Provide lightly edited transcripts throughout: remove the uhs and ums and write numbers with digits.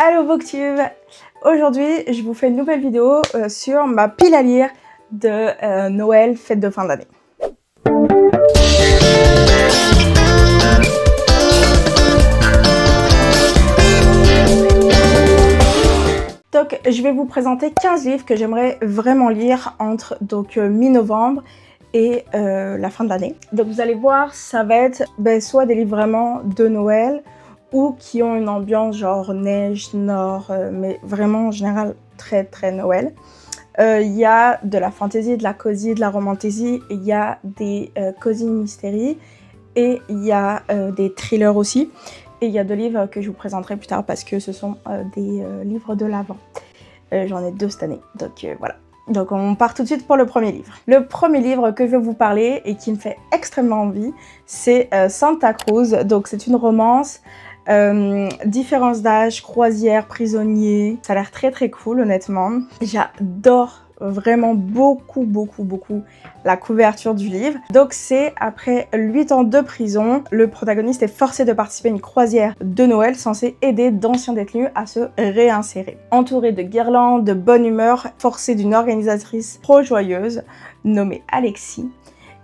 Hello Booktube. Aujourd'hui, je vous fais une nouvelle vidéo sur ma pile à lire de Noël, fête de fin d'année. Donc, je vais vous présenter 15 livres que j'aimerais vraiment lire entre mi-novembre et la fin de l'année. Donc, vous allez voir, ça va être soit des livres vraiment de Noël, ou qui ont une ambiance genre neige, nord, mais vraiment en général très très Noël. Il y a de la fantasy, de la cozy, de la romantasy, il y a des cozy mystery et il y a des thrillers aussi. Et il y a 2 livres que je vous présenterai plus tard parce que ce sont des livres de l'Avent. J'en ai 2 cette année, donc voilà. Donc on part tout de suite pour le premier livre. Le premier livre que je vais vous parler et qui me fait extrêmement envie, c'est Santa Cruz. Donc c'est une romance. Différence d'âge, croisière, prisonnier, ça a l'air très très cool honnêtement. J'adore vraiment beaucoup la couverture du livre. Donc c'est après 8 ans de prison, le protagoniste est forcé de participer à une croisière de Noël censée aider d'anciens détenus à se réinsérer. Entouré de guirlandes, de bonne humeur, forcé d'une organisatrice trop joyeuse nommée Alexis,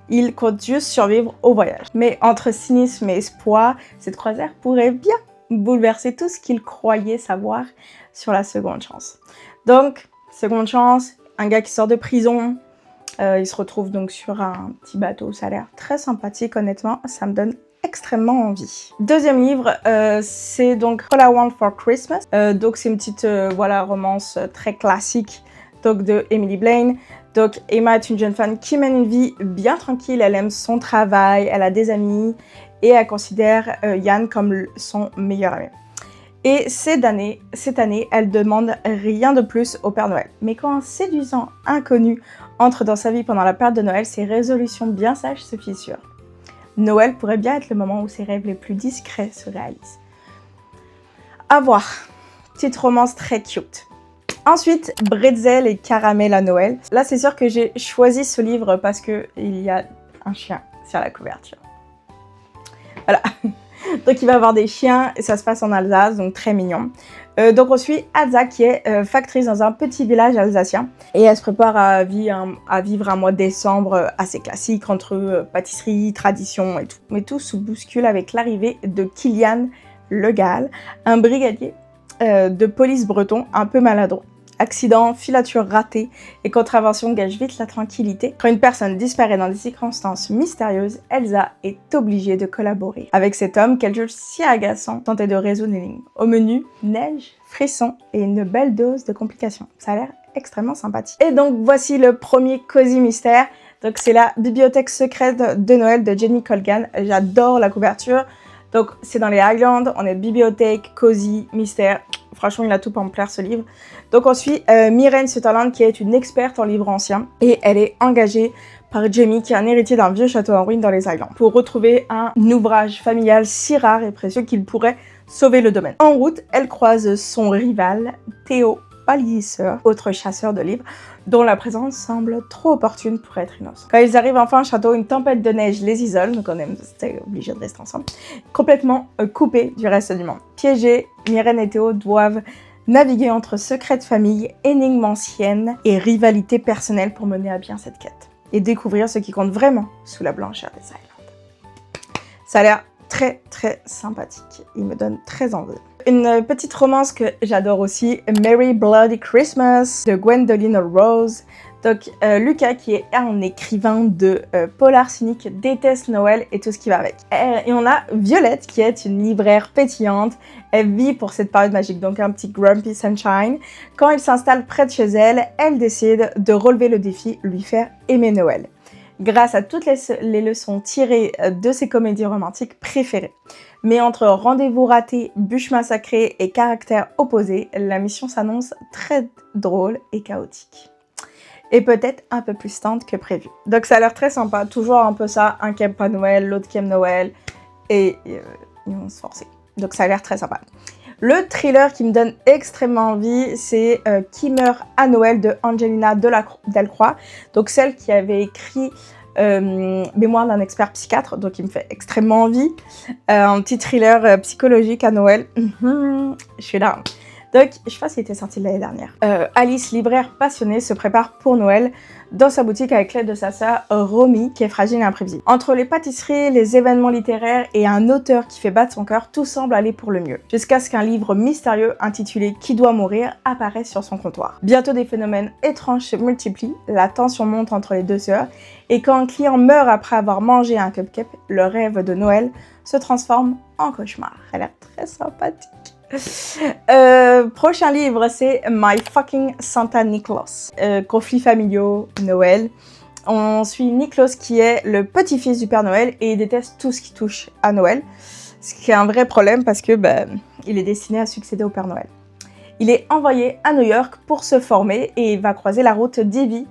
il compte juste survivre au voyage. Mais entre cynisme et espoir, cette croisière pourrait bien bouleverser tout ce qu'il croyait savoir sur la seconde chance. Donc, seconde chance, un gars qui sort de prison, il se retrouve donc sur un petit bateau, ça a l'air très sympathique honnêtement, ça me donne extrêmement envie. Deuxième livre, c'est donc All I Want for Christmas. Donc c'est une petite romance très classique donc de Emily Blaine. Donc Emma est une jeune femme qui mène une vie bien tranquille, elle aime son travail, elle a des amis et elle considère Yann comme son meilleur ami. Et cette année, elle demande rien de plus au Père Noël. Mais quand un séduisant inconnu entre dans sa vie pendant la période de Noël, ses résolutions bien sages se fissurent. Noël pourrait bien être le moment où ses rêves les plus discrets se réalisent. À voir. Petite romance très cute. Ensuite, Bretzel et Caramel à Noël. Là, c'est sûr que j'ai choisi ce livre parce qu'il y a un chien sur la couverture. Voilà. Donc, il va y avoir des chiens et ça se passe en Alsace, donc très mignon. Donc, on suit Adza qui est factrice dans un petit village alsacien. Et elle se prépare à vivre un mois de décembre assez classique entre pâtisserie, tradition et tout. Mais tout se bouscule avec l'arrivée de Kilian Le Gall, un brigadier de police breton un peu maladroit. Accident, filature ratée et contravention gâchent vite la tranquillité. Quand une personne disparaît dans des circonstances mystérieuses, Elsa est obligée de collaborer avec cet homme qu'elle juge si agaçant, tenter de résoudre l'énigme. Au menu, neige, frissons et une belle dose de complications. Ça a l'air extrêmement sympathique. Et donc voici le premier cosy mystère. Donc c'est la bibliothèque secrète de Noël de Jenny Colgan. J'adore la couverture. Donc c'est dans les Highlands, on est bibliothèque, cosy, mystère. Franchement, il a tout pour me plaire ce livre. Donc on suit Myrène Sutherland qui est une experte en livres anciens et elle est engagée par Jamie qui est un héritier d'un vieux château en ruine dans les Highlands pour retrouver un ouvrage familial si rare et précieux qu'il pourrait sauver le domaine. En route, elle croise son rival Théo Palliser, autre chasseur de livres, dont la présence semble trop opportune pour être innocente. Quand ils arrivent enfin au château, une tempête de neige les isole, donc on est obligés de rester ensemble, complètement coupés du reste du monde. Piégés, Myrène et Théo doivent naviguer entre secrets de famille, énigmes anciennes et rivalités personnelles pour mener à bien cette quête et découvrir ce qui compte vraiment sous la blancheur des Highlands. Ça a l'air très très sympathique, il me donne très envie. Une petite romance que j'adore aussi, Merry Bloody Christmas de Gwendoline Rose. Donc Lucas qui est un écrivain de polar cynique déteste Noël et tout ce qui va avec. Et on a Violette qui est une libraire pétillante, elle vit pour cette période magique, donc un petit grumpy sunshine. Quand il s'installe près de chez elle, elle décide de relever le défi, lui faire aimer Noël. Grâce à toutes les leçons tirées de ses comédies romantiques préférées. Mais entre rendez-vous ratés, bûches massacrées et caractères opposés, la mission s'annonce très drôle et chaotique. Et peut-être un peu plus tendre que prévu. Donc ça a l'air très sympa, toujours un peu ça, un qui aime pas Noël, l'autre qui aime Noël, et ils vont se forcer. Donc ça a l'air très sympa. Le thriller qui me donne extrêmement envie, c'est Qui meurt à Noël de Angelina Delcroix, donc celle qui avait écrit Mémoire d'un expert psychiatre, donc il me fait extrêmement envie. Un petit thriller psychologique à Noël, je suis là. Donc, je sais pas s'il était sorti l'année dernière. Alice, libraire passionnée, se prépare pour Noël dans sa boutique avec l'aide de sa sœur Romy, qui est fragile et imprévisible. Entre les pâtisseries, les événements littéraires et un auteur qui fait battre son cœur, tout semble aller pour le mieux. Jusqu'à ce qu'un livre mystérieux intitulé Qui doit mourir apparaisse sur son comptoir. Bientôt, des phénomènes étranges se multiplient, la tension monte entre les deux sœurs, et quand un client meurt après avoir mangé un cupcake, le rêve de Noël se transforme en cauchemar. Elle a l'air très sympathique. Prochain livre, c'est My Fucking Santa Nicholas. Conflits familiaux, Noël. On suit Nicholas qui est le petit-fils du Père Noël et il déteste tout ce qui touche à Noël. Ce qui est un vrai problème parce que il est destiné à succéder au Père Noël. Il est envoyé à New York pour se former et il va croiser la route d'Ivy,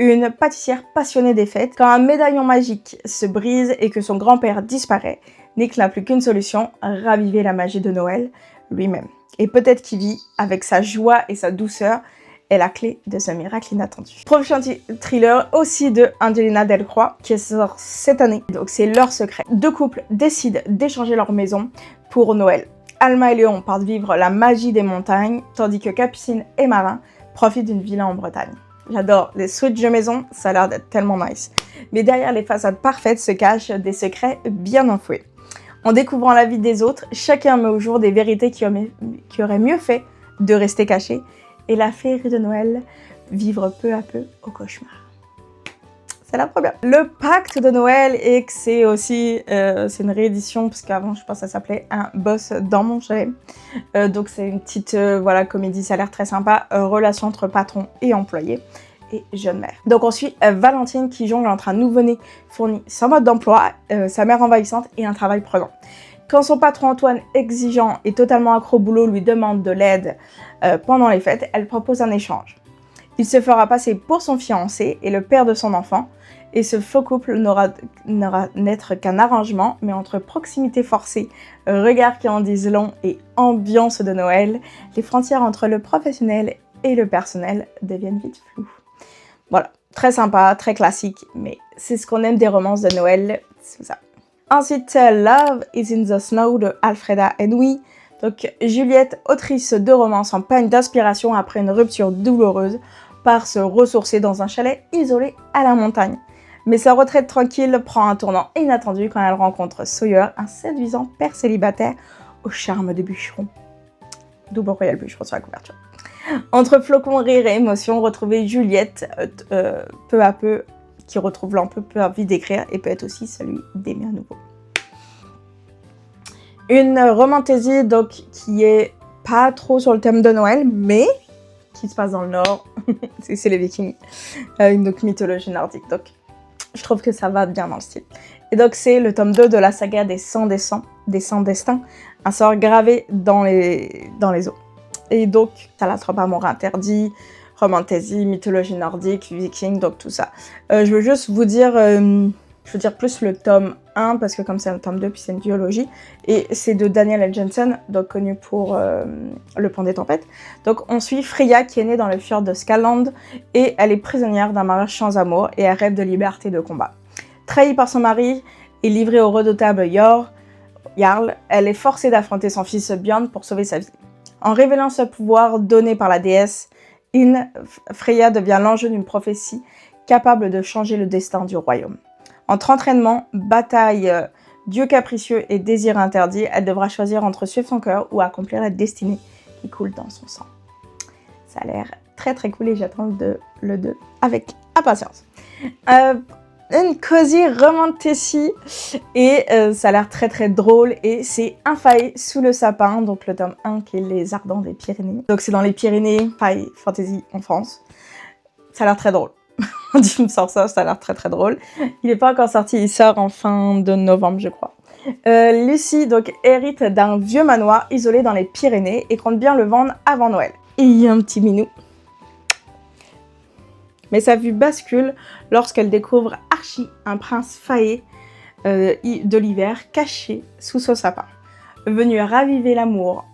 une pâtissière passionnée des fêtes. Quand un médaillon magique se brise et que son grand-père disparaît, Nick n'a plus qu'une solution, raviver la magie de Noël lui-même. Et peut-être qu'Ivy, avec sa joie et sa douceur, est la clé de ce miracle inattendu. Prochain thriller aussi de Angelina Delcroix qui sort cette année. Donc c'est Leur secret. Deux couples décident d'échanger leur maison pour Noël. Alma et Léon partent vivre la magie des montagnes, tandis que Capucine et Marin profitent d'une villa en Bretagne. J'adore les switches de maison, ça a l'air d'être tellement nice. Mais derrière les façades parfaites se cachent des secrets bien enfouis. En découvrant la vie des autres, chacun met au jour des vérités qui auraient mieux fait de rester cachées et la féerie de Noël vivre peu à peu au cauchemar. C'est la première. Le pacte de Noël, et que c'est aussi c'est une réédition parce qu'avant je pense que ça s'appelait Un boss dans mon chalet. Donc c'est une petite comédie, ça a l'air très sympa, relation entre patron et employé et jeune mère. Donc on suit Valentine qui jongle entre un nouveau-né fourni sans mode d'emploi, sa mère envahissante et un travail prenant. Quand son patron Antoine, exigeant et totalement accro au boulot, lui demande de l'aide pendant les fêtes, elle propose un échange. Il se fera passer pour son fiancé et le père de son enfant, et ce faux couple n'aura n'être qu'un arrangement, mais entre proximité forcée, regards qui en disent long et ambiance de Noël, les frontières entre le professionnel et le personnel deviennent vite floues. Voilà, très sympa, très classique, mais c'est ce qu'on aime des romances de Noël, c'est ça. Ensuite, Love is in the Snow de Alfreda Henry. Donc, Juliette, autrice de romance en panne d'inspiration après une rupture douloureuse, part se ressourcer dans un chalet isolé à la montagne. Mais sa retraite tranquille prend un tournant inattendu quand elle rencontre Sawyer, un séduisant père célibataire au charme de bûcheron. Double royal bûcheron sur la couverture. Entre flocons, rire et émotion, retrouver Juliette peu à peu, qui retrouve peu envie d'écrire et peut être aussi celui d'aimer à nouveau. Une romantasy donc qui est pas trop sur le thème de Noël, mais qui se passe dans le Nord, c'est les Vikings, donc mythologie nordique. Donc je trouve que ça va bien dans le style. Et donc c'est le tome 2 de la saga des 100 destins, un sort gravé dans les eaux. Et donc ça l'attrape amour interdit, romantasy, mythologie nordique, viking, donc tout ça. Je veux juste vous dire, plus le tome 1, parce que comme c'est un tome 2, puis c'est une duologie, et c'est de Daniel L. Jensen, donc connu pour Le Pont des Tempêtes. Donc on suit Freya qui est née dans le fjord de Skaland, et elle est prisonnière d'un mariage sans amour, et elle rêve de liberté et de combat. Trahie par son mari et livrée au redoutable Jarl, elle est forcée d'affronter son fils Björn pour sauver sa vie. En révélant ce pouvoir donné par la déesse Freya devient l'enjeu d'une prophétie capable de changer le destin du royaume. Entre entraînement, bataille, dieu capricieux et désir interdit, elle devra choisir entre suivre son cœur ou accomplir la destinée qui coule dans son sang. Ça a l'air très très cool et j'attends le 2 avec impatience. Une cosy romantasy et ça a l'air très très drôle et c'est Un faille sous le sapin, donc le tome 1 qui est Les Ardents des Pyrénées. Donc c'est dans les Pyrénées, faille fantasy en France. Ça a l'air très drôle. Tu me sors ça a l'air très très drôle. Il n'est pas encore sorti, il sort en fin de novembre je crois. Lucie donc hérite d'un vieux manoir isolé dans les Pyrénées et compte bien le vendre avant Noël. Et il y a un petit minou. Mais sa vue bascule lorsqu'elle découvre Archie, un prince faillé de l'hiver caché sous son sapin. Venu raviver l'amour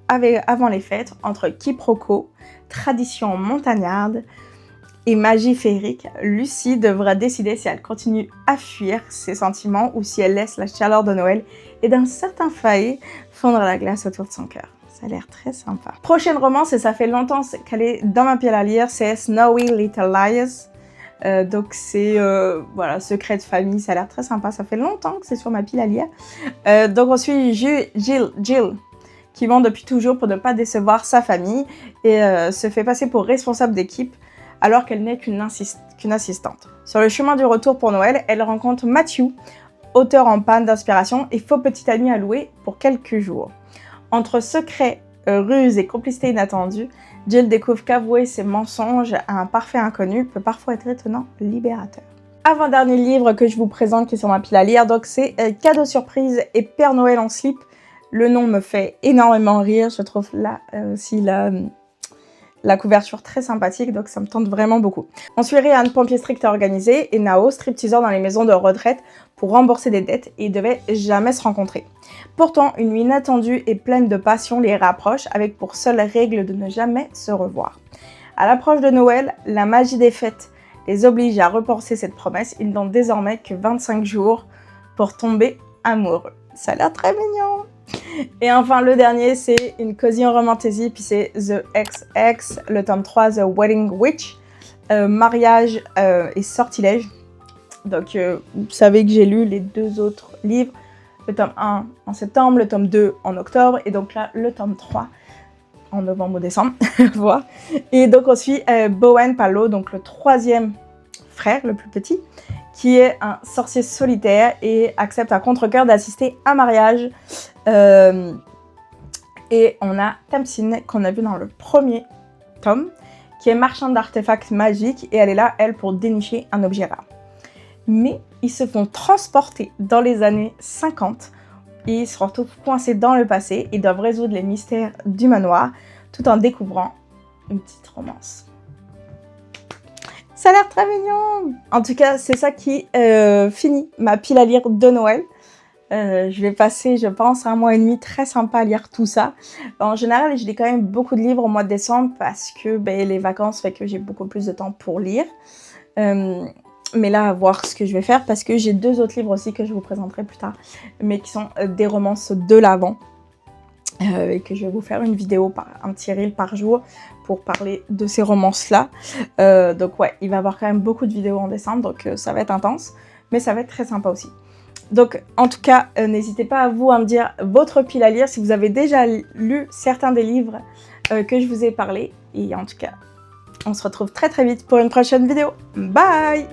avant les fêtes entre quiproquos, tradition montagnarde et magie féerique, Lucie devra décider si elle continue à fuir ses sentiments ou si elle laisse la chaleur de Noël et d'un certain faillé fondre la glace autour de son cœur. Ça a l'air très sympa. Prochaine romance, et ça fait longtemps qu'elle est dans ma pile à lire, c'est Snowy Little Liars. Donc c'est voilà, secret de famille, ça a l'air très sympa, ça fait longtemps que c'est sur ma pile à lire. Donc on suit Jill, qui ment depuis toujours pour ne pas décevoir sa famille et se fait passer pour responsable d'équipe alors qu'elle n'est qu'une assistante. Sur le chemin du retour pour Noël, elle rencontre Matthew, auteur en panne d'inspiration et faux petit ami à louer pour quelques jours. Entre secrets, ruses et complicité inattendue, Jill découvre qu'avouer ses mensonges à un parfait inconnu peut parfois être étonnant, libérateur. Avant-dernier livre que je vous présente qui est sur ma pile à lire, donc c'est Cadeau surprise et Père Noël en slip. Le nom me fait énormément rire, je trouve là aussi la couverture très sympathique, donc ça me tente vraiment beaucoup. On suit Ryan, pompier strict et organisé, et Nao, stripteaseur dans les maisons de retraite pour rembourser des dettes, et ils devaient jamais se rencontrer. Pourtant, une nuit inattendue et pleine de passion les rapproche, avec pour seule règle de ne jamais se revoir. À l'approche de Noël, la magie des fêtes les oblige à repenser cette promesse. Ils n'ont désormais que 25 jours pour tomber amoureux. Ça a l'air très mignon. Et enfin, le dernier, c'est une cozy romantasy, puis c'est The XX, le tome 3, The Wedding Witch, mariage et sortilège. Donc, vous savez que j'ai lu les deux autres livres, le tome 1 en septembre, le tome 2 en octobre, et donc là, le tome 3 en novembre ou décembre, voilà. Et donc, on suit Bowen Palo, donc le troisième frère, le plus petit, qui est un sorcier solitaire et accepte à contre-cœur d'assister à un mariage. Et on a Tamsin, qu'on a vu dans le premier tome, qui est marchande d'artefacts magiques, et elle est là, elle, pour dénicher un objet rare. Mais ils se font transporter dans les années 50, et ils se retrouvent coincés dans le passé, et doivent résoudre les mystères du manoir, tout en découvrant une petite romance. Ça a l'air très mignon! En tout cas, c'est ça qui finit ma pile à lire de Noël. Je vais passer, je pense, 1 mois et demi très sympa à lire tout ça. En général, je lis quand même beaucoup de livres au mois de décembre parce que les vacances fait que j'ai beaucoup plus de temps pour lire. Mais là, à voir ce que je vais faire parce que j'ai 2 autres livres aussi que je vous présenterai plus tard, mais qui sont des romances de l'Avent. Et que je vais vous faire une vidéo, un petit reel par jour pour parler de ces romances-là. Donc ouais, il va y avoir quand même beaucoup de vidéos en décembre, donc ça va être intense, mais ça va être très sympa aussi. Donc en tout cas, n'hésitez pas à me dire votre pile à lire si vous avez déjà lu certains des livres que je vous ai parlé. Et en tout cas, on se retrouve très très vite pour une prochaine vidéo. Bye!